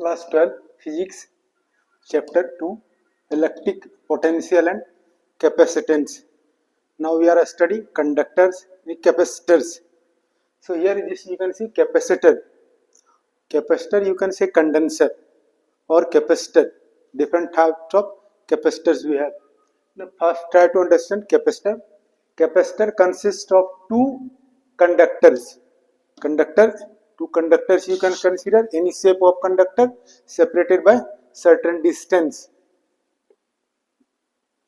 Class 12 Physics Chapter 2 Electric Potential and Capacitance. Now we are studying conductors and capacitors. So here this you can see capacitor. Capacitor you can say condenser or capacitor. Different types of capacitors we have. Now first try to understand capacitor. Capacitor consists of two conductors. Two conductors you can consider any shape of conductor separated by certain distance.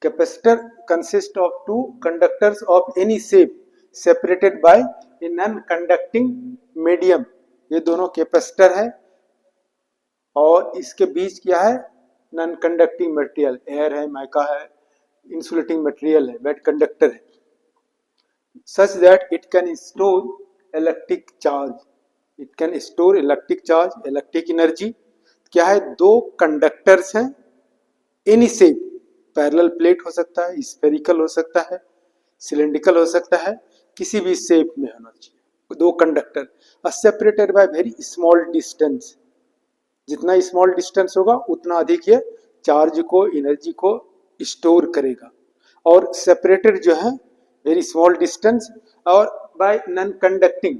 Capacitor consists of two conductors of any shape separated by a non-conducting medium. ये दोनों capacitor है और इसके बीच क्या है, non conducting material, air है, mica है, insulating material है, वेट कंडक्टर है, such that it can store electric charge. It can store electric charge, electric energy. क्या है, दो कंडक्टर्स हैं, एनी शेप, पैरेलल प्लेट हो सकता है, स्फेरिकल हो सकता है, सिलेंड्रिकल हो सकता है, किसी भी शेप में होना चाहिए, दो conductor separated by very small distance. जितना स्मॉल डिस्टेंस होगा उतना अधिक ये चार्ज को, एनर्जी को स्टोर करेगा. और सेपरेटेड जो है वेरी स्मॉल डिस्टेंस और बाय नॉन कंडक्टिंग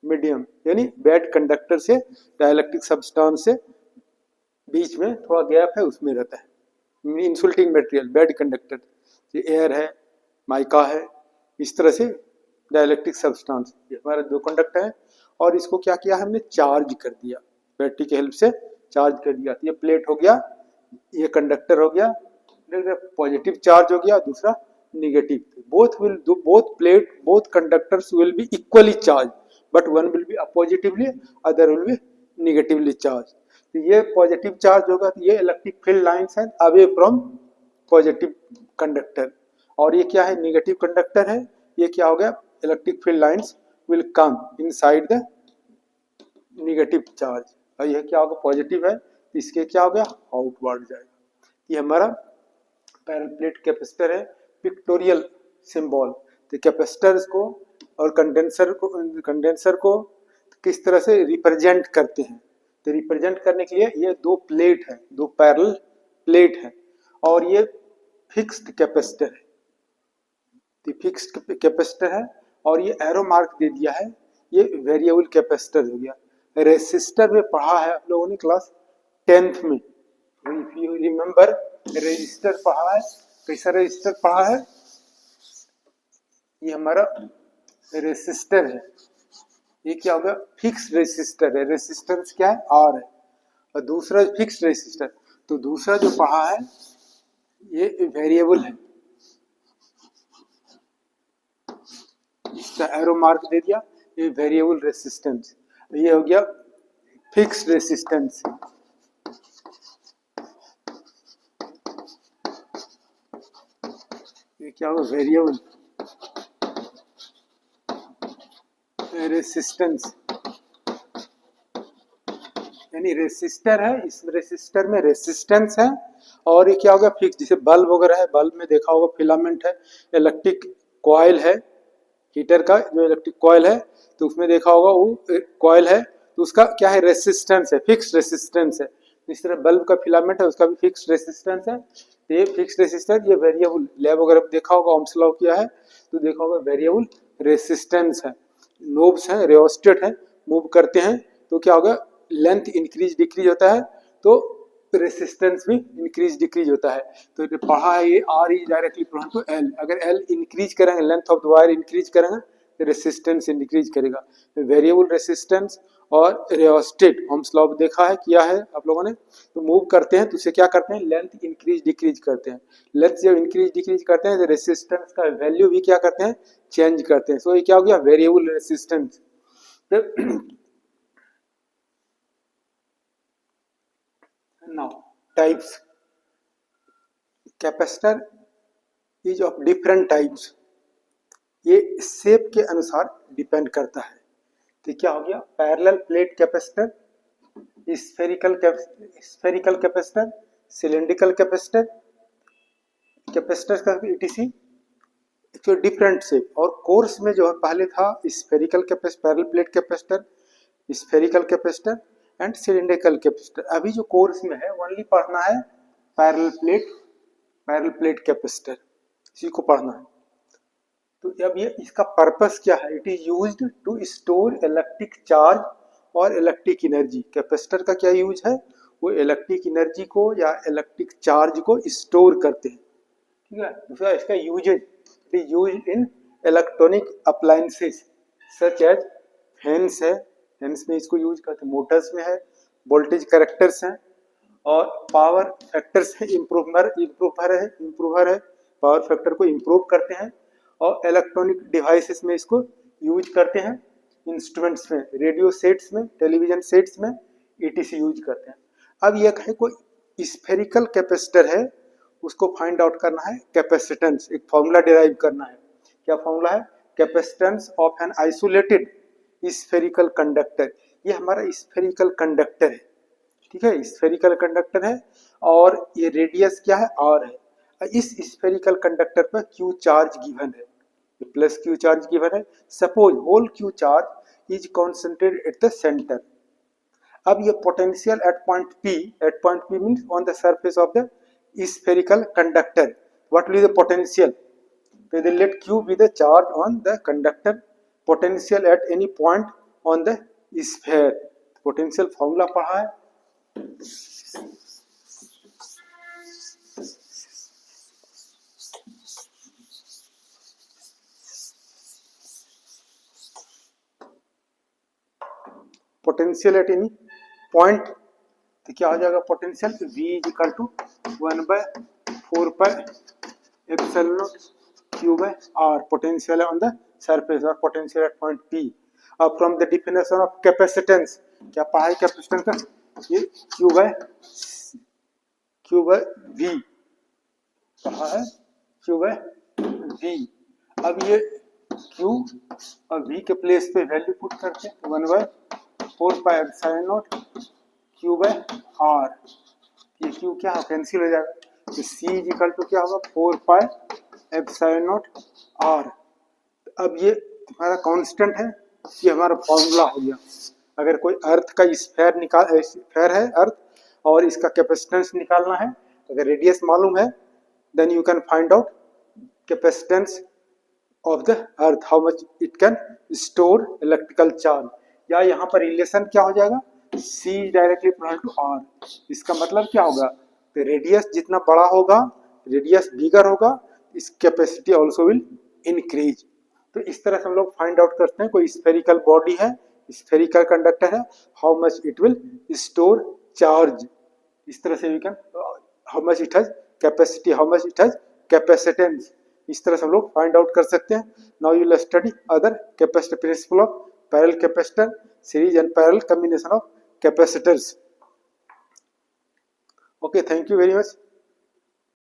मीडियम, यानी बैड कंडक्टर से, डाइलेक्ट्रिक सब्सटेंस से बीच में थोड़ा गैप है उसमें रहता है. Insulating material, bad conductor, air है, माइका है, इस तरह से डाइलेक्ट्रिक सब्सटेंस. ये हमारे दो कंडक्टर है और इसको क्या किया हमने, चार्ज कर दिया, बैटरी की हेल्प से चार्ज कर दिया. ये प्लेट हो गया, ये कंडक्टर हो गया, पॉजिटिव चार्ज हो गया, दूसरा negative. both conductors will be equally charged, but one will be positively, other will be negatively charged. तो ये पॉजिटिव चार्ज होगा तो ये इलेक्ट्रिक फील्ड लाइंस हैं अवे फ्रॉम पॉजिटिव कंडक्टर, और ये क्या है, नेगेटिव कंडक्टर है, ये क्या हो गया, electric field lines will come inside the negative charge. और ये क्या होगा, पॉजिटिव है, तो इसके क्या हो गया, आउटवर्ड जाएगा. ये हमारा पैरेलल प्लेट कैपेसिटर है, पिक्टोरियल सिंबल. तो कैपेसिटर्स को और कंडेंसर को किस तरह से रिप्रेजेंट करते हैं, तो रिप्रेजेंट करने के लिए ये दो प्लेट है, दो पैरेलल प्लेट है, और ये फिक्स्ड कैपेसिटर है. तो फिक्स्ड कैपेसिटर है और ये एरो मार्क दे दिया है, ये वेरिएबल कैपेसिटर हो गया. रेसिस्टर में पढ़ा है आप लोगों ने क्लास 10th में, इफ यू रिमेम्बर रेजिस्टर पढ़ा है. कैसा रेजिस्टर पढ़ा है, ये हमारा रेसिस्टर है, ये क्या होगा, फिक्स रेसिस्टर है. रेसिस्टेंस क्या है, आर है, और दूसरा फिक्स रेसिस्टर. तो दूसरा जो पढ़ा है ये वेरिएबल है, इसका एरो मार्क दे दिया, ये वेरिएबल रेसिस्टेंस. ये हो गया फिक्स रेसिस्टेंस. ये क्या होगा, वेरिएबल रेसिस्टेंस, यानी रेसिस्टर है, इस रेसिस्टर में रेसिस्टेंस है, और ये क्या होगा, फिक्स. जैसे बल्ब वगैरह है, बल्ब में देखा होगा फिलामेंट है, इलेक्ट्रिक कॉइल है, हीटर का जो इलेक्ट्रिक कॉइल है, तो उसमें देखा होगा वो कॉइल है, तो उसका क्या है, रेसिस्टेंस है, फिक्स रेसिस्टेंस है. इस तरह बल्ब का फिलामेंट है, उसका भी फिक्स रेसिस्टेंस है. ये फिक्स रेसिस्टेंस, ये वेरिएबल, लैब वगैरह में देखा होगा, ओम्स लॉ किया है तो देखा होगा वेरिएबल रेसिस्टेंस है. नोब्स हैं, रियोस्टेट है, मूव करते हैं तो क्या होगा, लेंथ इंक्रीज डिक्रीज होता है, तो रेसिस्टेंस भी इंक्रीज डिक्रीज होता है. तो पढ़ा है ये R is directly proportional to L. अगर एल इंक्रीज करेंगे, length of the wire increase करेंगे तो रेसिस्टेंस इंक्रीज करेगा. वेरिएबल रेसिस्टेंस और रियोस्टेट ओम्स लॉ देखा है, किया है आप लोगों ने. तो मूव करते हैं तो उसे क्या करते हैं, लेंथ इंक्रीज डिक्रीज करते हैं. लेंथ जब इंक्रीज डिक्रीज करते हैं तो रेसिस्टेंस का वैल्यू भी क्या करते हैं, चेंज करते हैं. सो ये क्या हो गया, variable resistance. Now types. Capacitor is of different types. ये शेप के अनुसार डिपेंड करता है. तो क्या हो गया, parallel plate capacitor, spherical capacitor, cylindrical capacitor, capacitor का ETC जो डिफरेंट शेप. और कोर्स में जो पहले था spherical capacitor, parallel plate capacitor, spherical capacitor, and cylindrical capacitor. अभी जो कोर्स में है ओनली पढ़ना है पैरेलल प्लेट कैपेसिटर, इसी को पढ़ना है। तो अब ये इसका पर्पस क्या है? It is used to store electric charge और इलेक्ट्रिक एनर्जी। कैपेसिटर का क्या यूज है? वो इलेक्ट्रिक एनर्जी को या इलेक्ट्रिक चार्ज को स्टोर करते हैं, ठीक है। दूसरा इसका usages, it is used in electronic appliances such as fans है, फैंस में इसको यूज करते हैं, मोटर्स में है, वोल्टेज करेक्टर्स हैं, और पावर फैक्टर्स है, इम्प्रूवर है, पावर फैक्टर को इम्प्रूव करते हैं, और इलेक्ट्रॉनिक डिवाइसेस में इसको यूज करते हैं, इंस्ट्रूमेंट्स में, रेडियो सेट्स में, टेलीविजन सेट्स में ETC यूज करते हैं। अब यह है कोई स्फेरिकल कैपेसिटर है, उसको फाइंड आउट करना है कैपेसिटेंस, एक फॉर्मूला डिराइव करना है। क्या फॉर्मूला है? Capacitance of an isolated spherical conductor. ये हमारा स्फेरिकल कंडक्टर है, ठीक है, स्फेरिकल कंडक्टर है, और ये रेडियस क्या है? R है। इस स्फेरिकल कंडक्टर पर Q चार्ज गिवन है, प्लस Q चार्ज गिवन है। Suppose whole Q charge is concentrated at the centre. अब ये potential at point P means on the surface of the spherical conductor. What will be the potential? So they let Q be the charge on the conductor, potential at any point on the sphere. Potential formula पढ़ा है। Potential at any point, तो क्या हो जाएगा? Potential V is equal to 1/4 epsilon Q by R, potential on the surface or potential at point P. अब from the definition of capacitance, क्या पढ़ा है कैपेसिटेंस का? ये Q by V पढ़ा है, Q by V। अब ये Q और V के प्लेस पे वैल्यू पुट करते हैं, 1/4 epsilon not Q by R। ये Q क्या है? कैंसिल हो जाएगा, तो C इज इक्वल टू क्या होगा? 4 एप्सिलॉन नॉट R। अब ये हमारा कांस्टेंट है, ये हमारा फॉर्मूला हो गया। अगर कोई अर्थ का स्फेयर है अर्थ, और इसका कैपेसिटेंस निकालना है, अगर रेडियस मालूम है, then you can find out capacitance of the earth, how much it can store electrical charge. या यहाँ पर रिलेशन क्या हो जाएगा? C directly equal to R। इसका मतलब क्या होगा? तो रेडियस जितना बड़ा होगा, रेडियस बिगर होगा, इस कैपेसिटी ऑल्सो विल इंक्रीज। तो इस तरह से हम लोग फाइंड आउट करते हैं, कोई स्फेरिकल बॉडी है, स्फेरिकल कंडक्टर है, how much it will store charge. इस तरह से we can, how much it has capacity, how much it has capacitance, इस तरह से हम लोग फाइंड आउट कर सकते हैं। Now you will study other capacitor principle of parallel capacitor, series and parallel combination of capacitors. Okay, thank you very much.